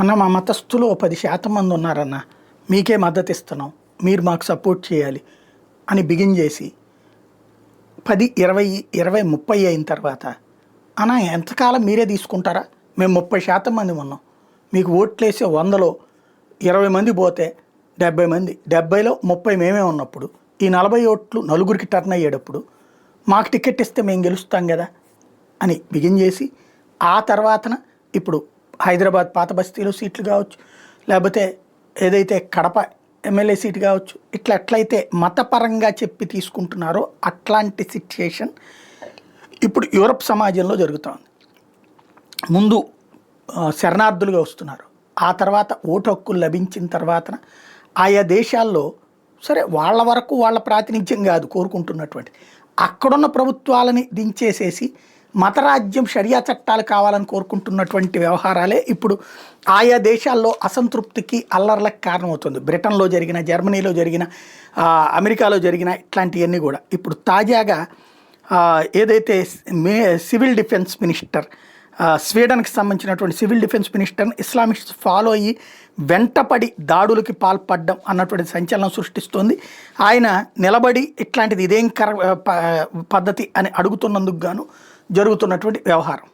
అన్న మా మతస్థులు ఓ 10% మంది ఉన్నారన్న, మీకే మద్దతు ఇస్తున్నాం, మీరు మాకు సపోర్ట్ చేయాలి అని బిగిన్ చేసి 10, 20, 20, 30 అయిన తర్వాత అన్న ఎంతకాలం మీరే తీసుకుంటారా, మేము 30% మంది ఉన్నాం, మీకు ఓట్లేసే 100లో 20 మంది పోతే 70 మంది, 70లో 30 మేమే ఉన్నప్పుడు ఈ 40 ఓట్లు నలుగురికి టర్న్ అయ్యేటప్పుడు మాకు టికెట్ ఇస్తే మేము గెలుస్తాం కదా అని బిగిన్ చేసి, ఆ తర్వాతన ఇప్పుడు హైదరాబాద్ పాత బస్తీలో సీట్లు కావచ్చు, లేకపోతే ఏదైతే కడప ఎమ్మెల్యే సీటు కావచ్చు, ఇట్లా ఎట్లయితే మతపరంగా చెప్పి తీసుకుంటున్నారో అట్లాంటి సిచ్యుయేషన్ ఇప్పుడు యూరప్ సమాజంలో జరుగుతోంది. ముందు శరణార్థులుగా వస్తున్నారు, ఆ తర్వాత ఓటు హక్కులు లభించిన తర్వాత ఆయా దేశాల్లో సరే వాళ్ళ వరకు వాళ్ళ ప్రాతినిధ్యం కాదు కోరుకుంటున్నటువంటి, అక్కడున్న ప్రభుత్వాలని దించేసేసి మతరాజ్యం షరియా చట్టాలు కావాలని కోరుకుంటున్నటువంటి వ్యవహారాలే ఇప్పుడు ఆయా దేశాల్లో అసంతృప్తికి అల్లర్లకు కారణమవుతుంది. బ్రిటన్లో జరిగిన, జర్మనీలో జరిగిన, అమెరికాలో జరిగిన ఇట్లాంటివన్నీ కూడా ఇప్పుడు తాజాగా ఏదైతే సివిల్ డిఫెన్స్ మినిస్టర్, స్వీడన్కి సంబంధించినటువంటి సివిల్ డిఫెన్స్ మినిస్టర్ని ఇస్లామిస్ట్ ఫాలో అయ్యి వెంటపడి దాడులకి పాల్పడడం అన్నటువంటి సంచలనం సృష్టిస్తోంది. ఆయన నిలబడి ఇట్లాంటిది ఇదేం పద్ధతి అని అడుగుతున్నందుకు గాను జరుగుతున్నటువంటి వ్యవహారం.